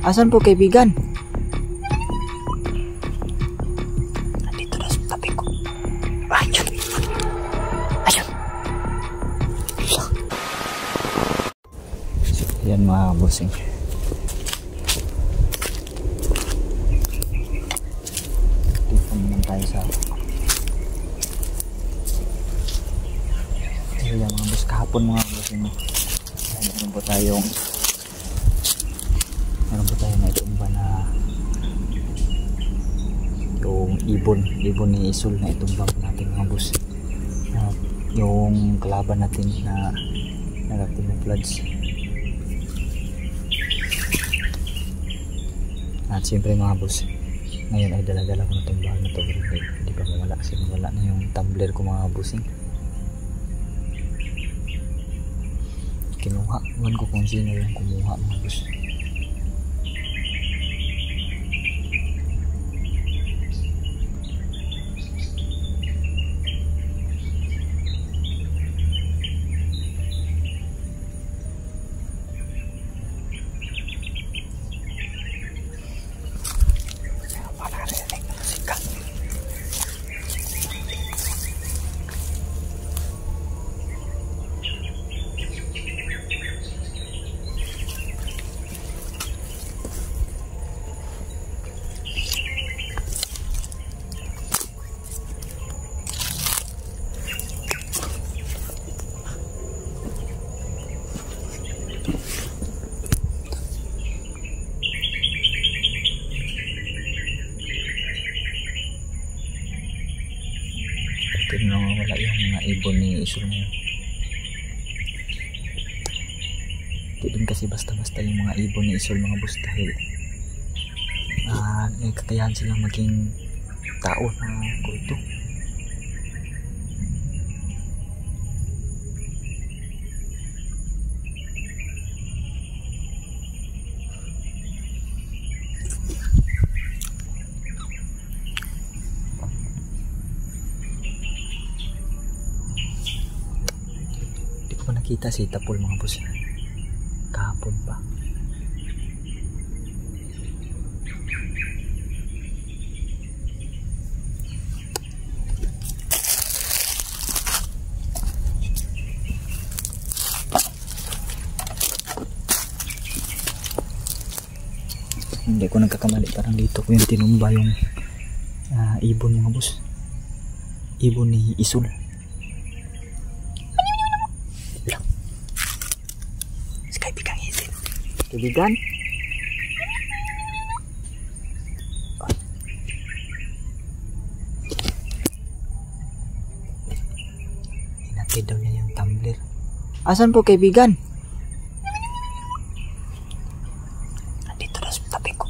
Asan po kaibigan? Nandito na sa tabi ko. Ayun. Ayun. Yan mga bossing. Dito naman tayo sa yan mga boss. Kahapon mga bossing. Meron po tayong na itumba na yung ibon ni Isul na itumba natin mga boss. Yung kalaban natin na nag-floods. At siyempre mga boss, ngayon ay dala-dala ko na itong bahal na ito. Hindi pa mawala kasi mawala na yung tumbler ko mga bossing. Kinuha, iwan ko kung sino yung kumuha mga boss. Wala yung mga ibon ni Isul ngayon. Hindi din kasi basta-basta yung mga ibon ni Isul mga boss, dahil may kakayahan silang maging tao na kulto. Nakita si Tapol mga boss kahapon pa. Hindi ko nagkakamali, parang dito ko yung tinumba yung ibon mga boss, ibon ni Isul. Kaibigan, hinatid daw niya yung tumbler. Asan po kaibigan? Nandito na sa tabi ko.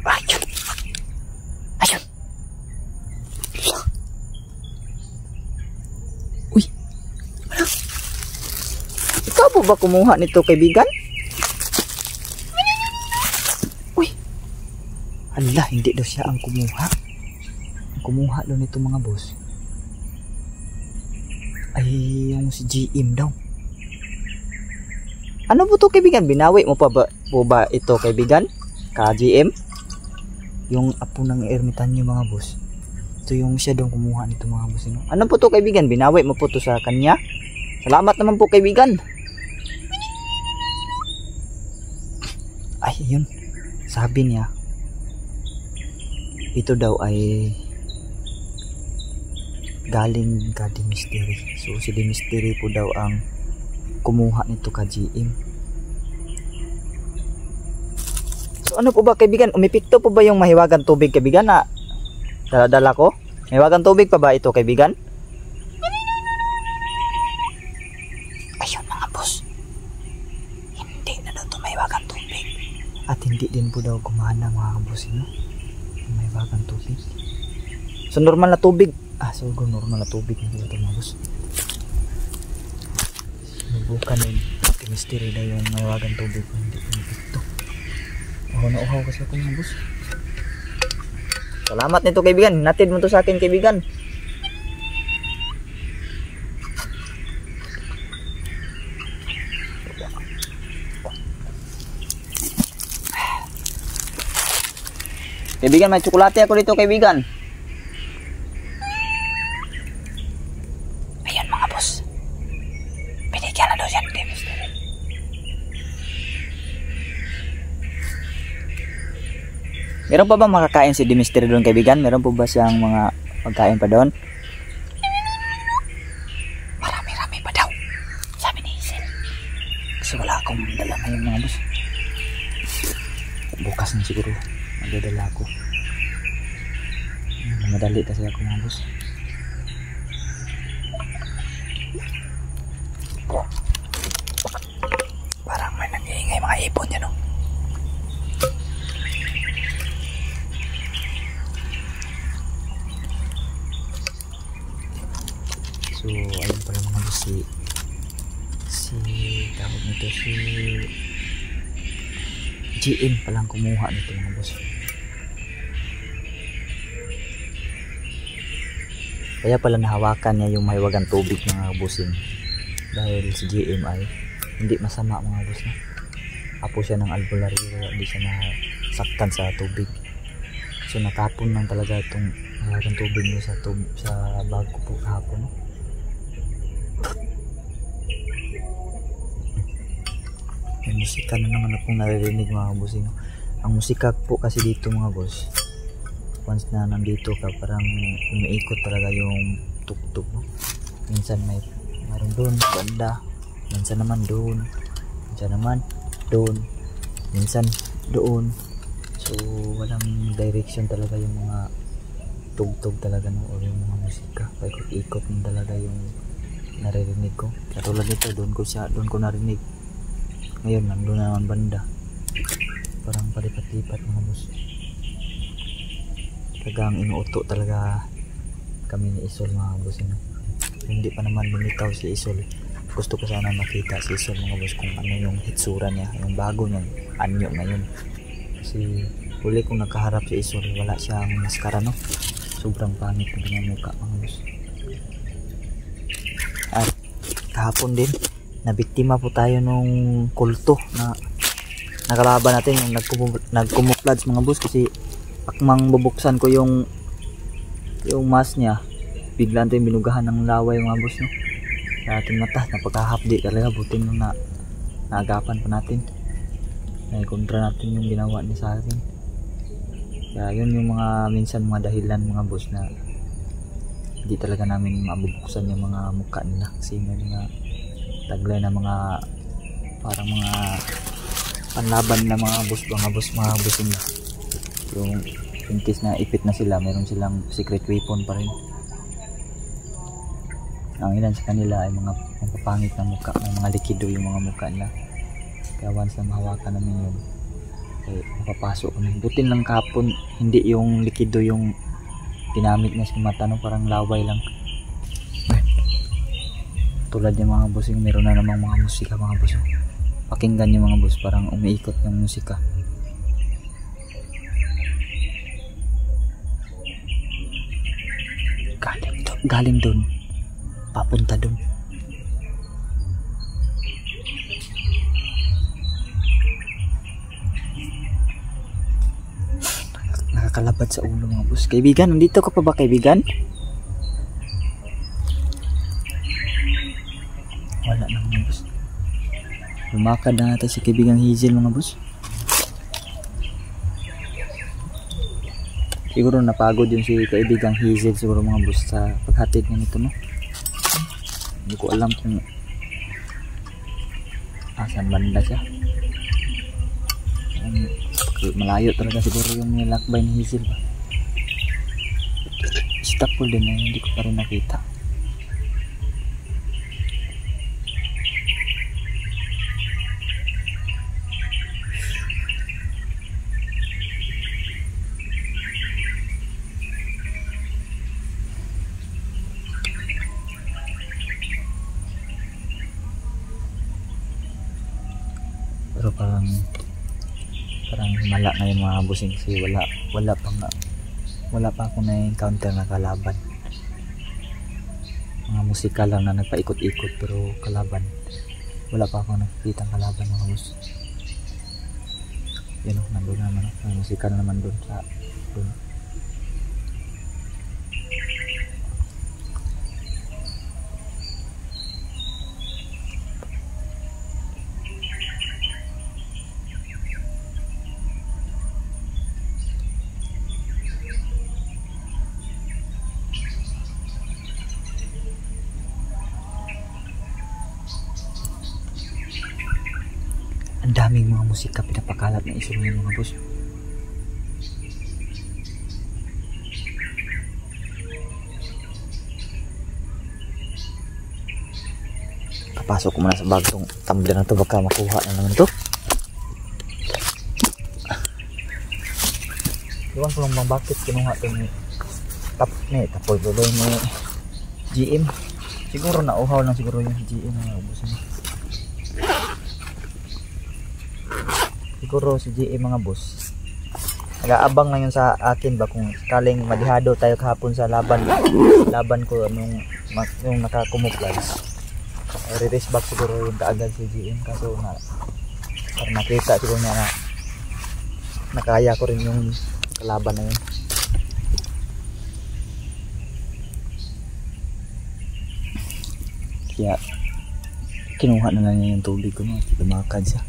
Ayun. Ayun. Uy, ano? Ikaw po ba kumuha nito kaibigan? Ala, hindi daw siya ang kumuha. Ang kumuha daw nito mga boss ay yung si GM daw. Ano po to kaibigan? Binawi mo pa ba ito kaibigan? Ka GM? Yung apo ng ermitanyo mga boss. Ito yung siya daw kumuha nito mga boss. Ano po to kaibigan? Binawi mo po to sa kanya? Salamat naman po kaibigan. Ay, yun. Sabi niya ito daw ay galing ka di Mystery. So si di Mystery po daw ang kumuha nito ka GM. So ano po ba kaibigan, umipikto po ba yung mahiwagang tubig kaibigan na dala-dala ko? Mahiwagang tubig pa ba ito kaibigan? Ayun mga boss, hindi na daw ito mahiwagang tubig. At hindi din po daw gumana mga boss, no? May bagang tubig. So normal na tubig. So normal na tubig na ito mga boss. Sinubukan yung Mystery na yung may bagang tubig. Hindi pinipito. Uhaw kasi ako mga boss. Salamat nito kaibigan. Natid mo to sa akin kaibigan. Kaibigan, may tsokolate ako dito, kaibigan. Ayun mga boss. Binigyan na daw siya ni Mystery. Meron pa ba makakain si Mystery doon, kaibigan? Meron po ba siyang mga pagkain pa doon? Marami-rami pa daw, sabi ni Hazel. Kasi wala akong dala ngayon mga boss. Bukas na siguro magdadala ako. Madali kasi ako mga boss. Parang may nag-iingay mga ipon yan, no? So ayun pala mga boss, si tawag nito si GM palang kumuha nito mga boss. Kaya pala nahawakan niya yung mahiwagang tubig mga bossing, dahil si GM ay hindi masama mga boss na. Apo siya ng albularyo, hindi siya nasaktan sa tubig. So natapon lang talaga itong mahiwagang tubig niya sa bag ko po kahapon. May musika na naman akong naririnig mga bossing. Ang musika po kasi dito mga boss, once na nandito ka, parang umiikot talaga yung tuktok mo. Minsan mayroon doon banda, minsan naman doon, minsan naman doon, minsan doon. So walang direction talaga yung mga tugtog talaga, no, o yung mga musika. Paikot-ikot din talaga yung naririnig ko. Katulad nito, doon ko narinig. Ngayon nandun na naman banda, parang palipat-lipat mga boss. Talagang inuuto talaga kami ni Isol mga boss, no? Hindi pa naman bumitaw si Isol. Gusto ko sana makita si Isol mga boss, kung ano yung hitsura niya, yung bago niyang anyo ngayon. Kasi huli kong nakaharap si Isol, wala siyang maskara, no? Sobrang pangit ng kanyang mukha mga boss. At kahapon din nabiktima po tayo nung kulto na nakalaban natin, yung nagkumuflads mga boss. Kasi akmang bubuksan ko yung mask niya, bigla tayong binugahan ng laway mga boss, no? Sa ating mata, napagkahapdi talaga. Buti nung naagapan pa natin, ay kontra natin yung ginawa niya sa atin. Kaya yun yung mga minsan mga dahilan mga boss na hindi talaga namin mabubuksan yung mga mukha nila. Kasi may mga taglay na mga parang mga panlaban na mga boss nila. Yung pintis na ipit na sila, meron silang secret weapon pa rin. Ang ilan sa kanila ay mga papangit na mukha, may mga likido yung mga mukha nila. Kaya once na mahawakan namin yun, eh, mapapasok kami. Butin lang kapon, hindi yung likido yung ginamit niya sa mata, no? Parang laway lang. Tulad yung mga boss, yung meron na namang mga musika mga boss. Pakinggan yung mga boss, parang umiikot yung musika. Galing doon, papunta doon. Nakakalabad sa ulo mga boss. Kaibigan, nandito ka pa ba kaibigan? Wala na mga boss. Lumakad na natin si kaibigang Hazel mga boss. Siguro napagod yun si kaibigang Hazel siguro mga boss sa paghatid niya nito, no? Hindi ko alam kung asan banda siya. Malayo talaga siguro yung nilakbay ni Hazel ba. Stop ko din na hindi ko pa rin nakita. Pero parang himala ngayon mga bossing, kasi wala pa ako na-encounter na kalaban. Mga musika lang na nagpaikot-ikot, pero kalaban wala pa ako nakikita kalaban mga boss. Yun o, nandun naman o, may musika na naman dun sa dun. Ang daming mga musika pinapakalat na iso ng mga boss. Papasok ko muna sa bagong tumbler na to, baka makuha na naman to. Iwan ko lang bang bakit kinuha to ni tapoy tuloy ni GM. Siguro nauhaw lang siguro yung GM na ubos niya. Siguro si GM mga boss nag-aabang ngayon sa akin ba kung sakaling madihado tayo kahapon sa laban ko nung nakakumuplas. Re-race back siguro yung kaagad si GM kaso na para nakita siguro niya na nakaya ko rin yung kalaban na yun. Kaya kinuha na lang niya yung tubig ko, no? Lumakad siya.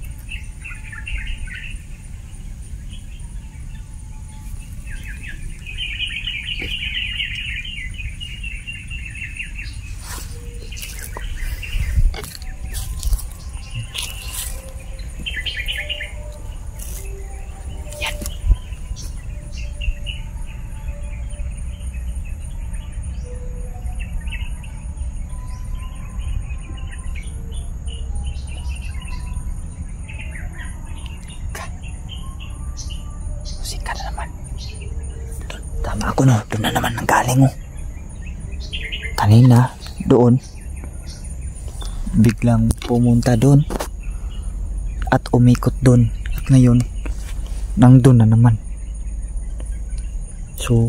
Tama ako, no, doon na naman ang galing mo. Kanina doon biglang pumunta doon at umikot doon at ngayon nandun na naman. So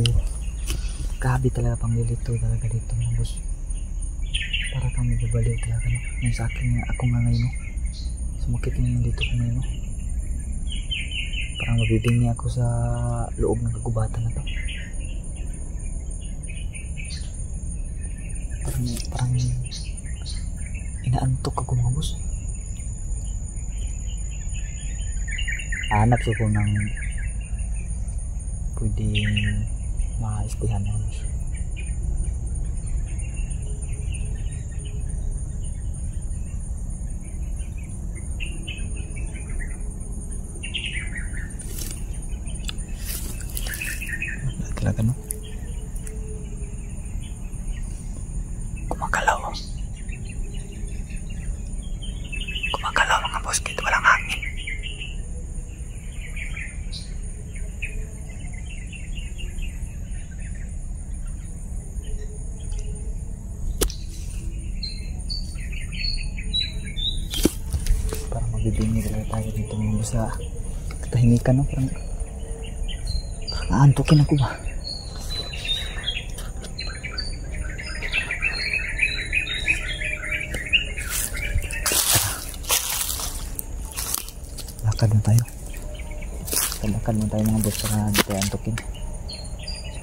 grabe talaga panglilito talaga dito mga boss. Para kang magbabaliw talaga, no? Yung sa akin nga ako nga ngayon, no? Sumakit nga dito ko ngayon, no? Parang mabibingi ako sa loob ng kagubatan na to. Parang inaantok ako mga boss. Hanap ko ng pwedeng ma-ispihan mga boss. Talaga, no? Gumagalaw mga boss, kahit walang hangin. Parang mabibingi talaga tayo dito mga boss sa katahimikan, no? Parang aantukin ako ba? Lakad na tayo. Lakad na tayo mga boss para hindi tayo antukin.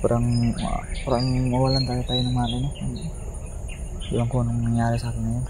Parang mawalan tayo ng malay, no? Iwan ko anong nangyari sa akin ngayon.